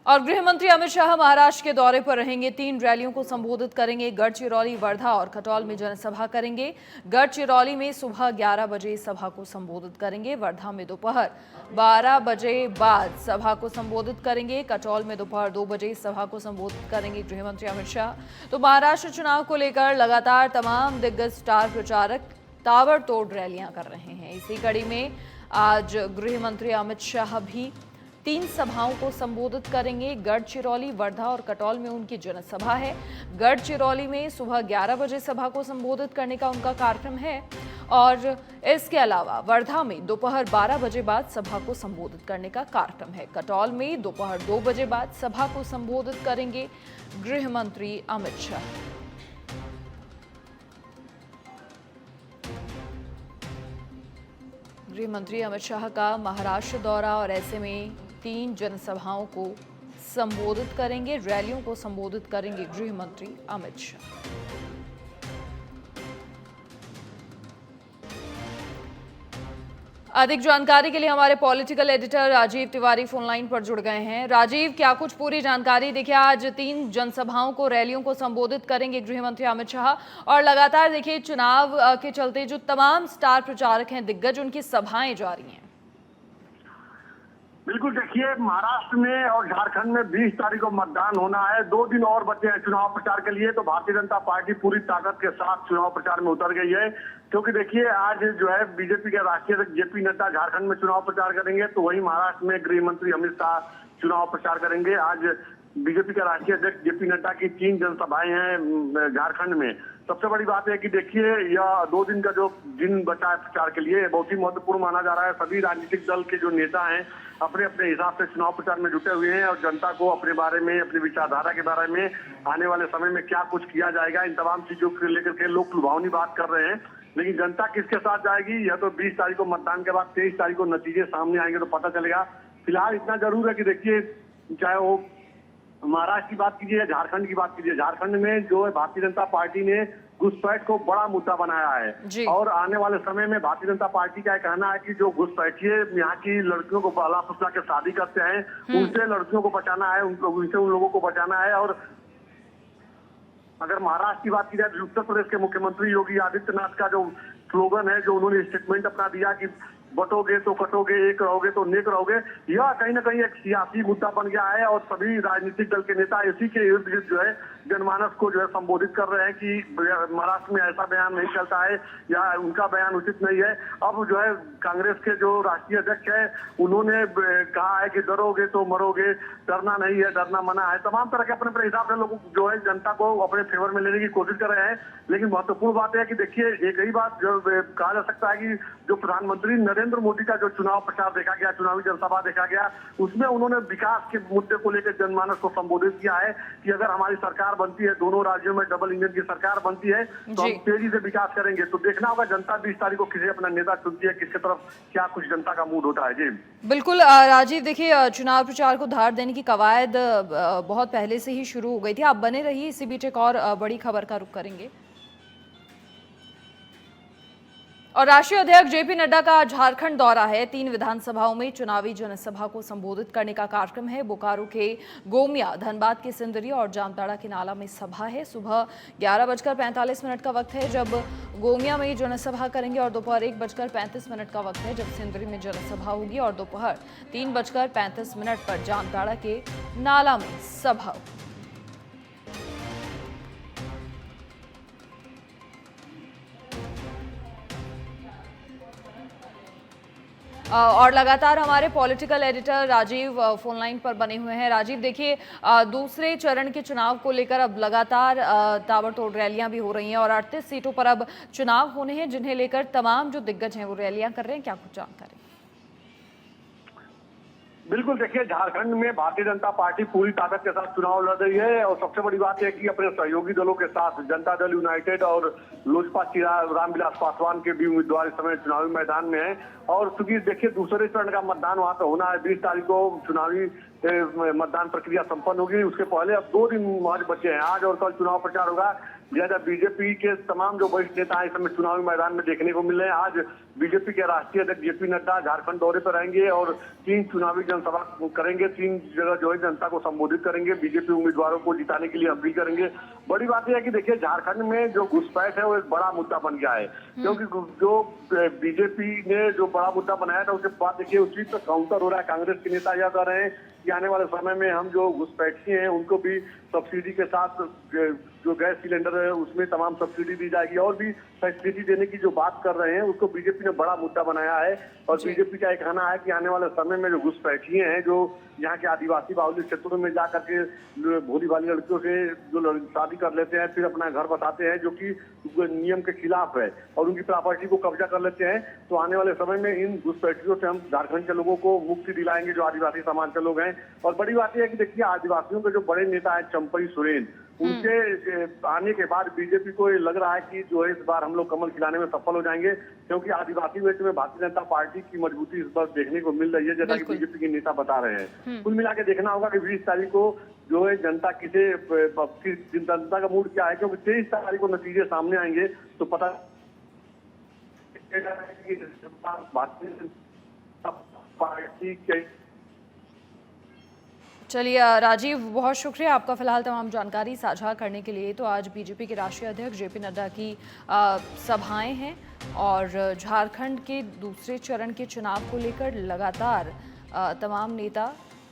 और गृह मंत्री अमित शाह महाराष्ट्र के दौरे पर रहेंगे। 3 रैलियों को संबोधित करेंगे। गढ़चिरौली, वर्धा और खटौल में जनसभा करेंगे। गढ़चिरौली में सुबह 11 बजे सभा को संबोधित करेंगे। वर्धा में दोपहर 12 बजे बाद सभा को संबोधित करेंगे। खटौल में दोपहर 2 बजे सभा को संबोधित करेंगे गृह मंत्री अमित शाह। तो महाराष्ट्र चुनाव को लेकर लगातार तमाम दिग्गज स्टार प्रचारक ताबड़तोड़ रैलियां कर रहे हैं। इसी कड़ी में आज गृह मंत्री अमित शाह भी 3 सभाओं को संबोधित करेंगे। गढ़चिरौली, वर्धा और खटौल में उनकी जनसभा है। गढ़चिरौली में सुबह 11 बजे सभा को संबोधित करने का उनका कार्यक्रम है और इसके अलावा वर्धा में दोपहर 12 बजे बाद सभा को संबोधित करने का कार्यक्रम है। खटौल में दोपहर 2 बजे बाद सभा को संबोधित करेंगे गृह मंत्री अमित शाह। गृह मंत्री अमित शाह का महाराष्ट्र दौरा और ऐसे में 3 जनसभाओं को संबोधित करेंगे, रैलियों को संबोधित करेंगे गृह मंत्री अमित शाह। अधिक जानकारी के लिए हमारे political editor Rajiv Tiwari phone line पर जुड़ गए हैं। राजीव, क्या कुछ पूरी जानकारी? देखिए, आज 3 जनसभाओं को, रैलियों को संबोधित करेंगे गृह मंत्री अमित शाह और लगातार देखिए चुनाव के चलते जो तमाम स्टार प्रचारक हैं, दिग्गज, उनकी सभाएं जारी हैं। बिल्कुल, देखिए महाराष्ट्र में और झारखंड में 20 तारीख को मतदान होना है। 2 दिन और बचे हैं चुनाव प्रचार के लिए। तो भारतीय जनता पार्टी पूरी ताकत के साथ चुनाव प्रचार में उतर गई है, क्योंकि देखिए आज जो है बीजेपी के राष्ट्रीय अध्यक्ष जेपी नड्डा झारखंड में चुनाव प्रचार करेंगे, तो वहीं महाराष्ट्र में गृह मंत्री अमित शाह चुनाव प्रचार करेंगे। आज बीजेपी के राष्ट्रीय अध्यक्ष जेपी नड्डा की 3 जनसभाएं हैं झारखंड में। सबसे बड़ी बात है कि देखिए यह 2 दिन का जो दिन बचा है प्रचार के लिए बहुत ही महत्वपूर्ण माना जा रहा है। सभी राजनीतिक दल के जो नेता हैं अपने अपने हिसाब से चुनाव प्रचार में जुटे हुए हैं और जनता को अपने बारे में, अपनी विचारधारा के बारे में, आने वाले समय में क्या कुछ किया जाएगा, इन तमाम चीजों को लेकर के लोग लुभावनी बात कर रहे हैं। लेकिन जनता किसके साथ जाएगी यह तो 20 तारीख को मतदान के बाद 23 तारीख को नतीजे सामने आएंगे तो पता चलेगा। फिलहाल इतना जरूर है कि देखिए, चाहे वो महाराष्ट्र की बात कीजिए या झारखंड की बात कीजिए, झारखंड में जो है भारतीय जनता पार्टी ने घुसपैठ को बड़ा मुद्दा बनाया है और आने वाले समय में भारतीय जनता पार्टी का कहना है कि जो घुसपैठिए यहाँ की लड़कियों को बहला फुसला के शादी करते हैं, उनसे लड़कियों को बचाना है, उनसे उन लोगों को बचाना है। और अगर महाराष्ट्र की बात की जाए तो उत्तर प्रदेश के मुख्यमंत्री योगी आदित्यनाथ का जो स्लोगन है, जो उन्होंने स्टेटमेंट अपना दिया कि बटोगे तो कटोगे, एक रहोगे तो नेक रहोगे, यह कहीं ना कहीं एक सियासी मुद्दा बन गया है और सभी राजनीतिक दल के नेता इसी के इर्द गिर्द जो है जनमानस को जो है संबोधित कर रहे हैं कि महाराष्ट्र में ऐसा बयान नहीं चलता है या उनका बयान उचित नहीं है। अब जो है कांग्रेस के जो राष्ट्रीय अध्यक्ष है उन्होंने कहा है कि डरोगे तो मरोगे, डरना नहीं है, डरना मना है। तमाम तरह के अपने अपने हिसाब से लोग जो है जनता को अपने फेवर में लेने की कोशिश कर रहे हैं। लेकिन महत्वपूर्ण बात है कि देखिए एक ही बात जो कहा जा सकता है कि जो प्रधानमंत्री नरेंद्र मोदी का जो चुनाव प्रचार देखा गया, चुनावी जनसभा देखा गया, उसमें उन्होंने विकास के मुद्दे को लेकर जनमानस को संबोधित किया है कि अगर हमारी सरकार बनती है, दोनों राज्यों में डबल इंजन की सरकार बनती है तो हम तेजी से विकास करेंगे। तो देखना होगा जनता 20 तारीख को किसे अपना नेता चुनती है, किसके तरफ क्या कुछ जनता का मूड होता है। जी बिल्कुल राजीव, देखिए चुनाव प्रचार को धार देने की कवायद बहुत पहले से ही शुरू हो गई थी। आप बने रहिए, इसी बीच एक और बड़ी खबर का रुख करेंगे। और राष्ट्रीय अध्यक्ष जेपी नड्डा का झारखंड दौरा है। 3 विधानसभाओं में चुनावी जनसभा को संबोधित करने का कार्यक्रम है। बोकारो के गोमिया, धनबाद के सिंदरी और जामताड़ा के नाला में सभा है। सुबह 11:45 का वक्त है जब गोमिया में जनसभा करेंगे और दोपहर 1:35 का वक्त है जब सिंदरी में जनसभा होगी और दोपहर 3:35 पर जामताड़ा के नाला में सभा होगी। और लगातार हमारे political editor Rajiv phone line पर बने हुए हैं। राजीव, देखिए दूसरे चरण के चुनाव को लेकर अब लगातार ताबड़तोड़ रैलियां भी हो रही हैं और 38 सीटों पर अब चुनाव होने हैं, जिन्हें लेकर तमाम जो दिग्गज हैं वो रैलियां कर रहे हैं। क्या कुछ जानकारी? बिल्कुल, देखिए झारखंड में भारतीय जनता पार्टी पूरी ताकत के साथ चुनाव लड़ रही है और सबसे बड़ी बात है कि अपने सहयोगी दलों के साथ जनता दल यूनाइटेड और लोजपा चिराग रामविलास पासवान के भी उम्मीदवार इस समय चुनावी मैदान में है। और चूंकि देखिए दूसरे चरण का मतदान वहां पे होना है, 20 तारीख को चुनावी मतदान प्रक्रिया संपन्न होगी। उसके पहले अब 2 दिन आज बचे हैं, आज और कल चुनाव प्रचार होगा। लिहाजा बीजेपी के तमाम जो वरिष्ठ नेता हैं इस समय चुनावी मैदान में देखने को मिल रहे हैं। आज बीजेपी के राष्ट्रीय अध्यक्ष जेपी नड्डा झारखंड दौरे पर रहेंगे और 3 चुनावी जनसभा करेंगे। 3 जगह जो है जनता को संबोधित करेंगे, बीजेपी उम्मीदवारों को जिताने के लिए अपील करेंगे। बड़ी बात यह है कि देखिए झारखंड में जो घुसपैठ है वो एक बड़ा मुद्दा बन गया है, क्योंकि जो बीजेपी ने जो बड़ा मुद्दा बनाया था उसके बाद देखिए उसी पर काउंटर हो रहा है। कांग्रेस के नेता यह कह रहे हैं कि आने वाले समय में हम जो घुसपैठी हैं उनको भी सब्सिडी के साथ जो गैस सिलेंडर है उसमें तमाम सब्सिडी दी जाएगी और भी फैसिलिटी देने की जो बात कर रहे हैं उसको बीजेपी ने बड़ा मुद्दा बनाया है। और बीजेपी का एक कहना है कि आने वाले समय में जो घुसपैठी हैं जो यहाँ के आदिवासी बाहुल्य क्षेत्रों में जा करके भोली भाली लड़कियों से जो शादी कर लेते हैं फिर अपना घर बसाते हैं जो कि नियम के खिलाफ है और उनकी प्रॉपर्टी को कब्जा कर लेते हैं, तो आने वाले समय में इन घुसपैठियों से हम झारखंड के लोगों को मुक्ति दिलाएंगे जो आदिवासी समाज के लोग हैं। और बड़ी बात यह है कि देखिए आदिवासियों के जो बड़े नेता हैं चंपई सोरेन, उनके आने के बाद बीजेपी को ये लग रहा है कि जो है इस बार हम लोग कमल खिलाने में सफल हो जाएंगे, क्योंकि आदिवासी वेट में भारतीय जनता पार्टी की मजबूती इस बार देखने को मिल रही है, जैसा कि बीजेपी के नेता बता रहे हैं। कुल मिला के देखना होगा कि 20 तारीख को जो है जनता जनता का मूड क्या है, क्योंकि 23 तारीख को नतीजे सामने आएंगे तो पता भारतीय जनता पार्टी के। चलिए राजीव, बहुत शुक्रिया आपका फिलहाल तमाम जानकारी साझा करने के लिए। तो आज बीजेपी के राष्ट्रीय अध्यक्ष जेपी नड्डा की सभाएं हैं और झारखंड के दूसरे चरण के चुनाव को लेकर लगातार तमाम नेता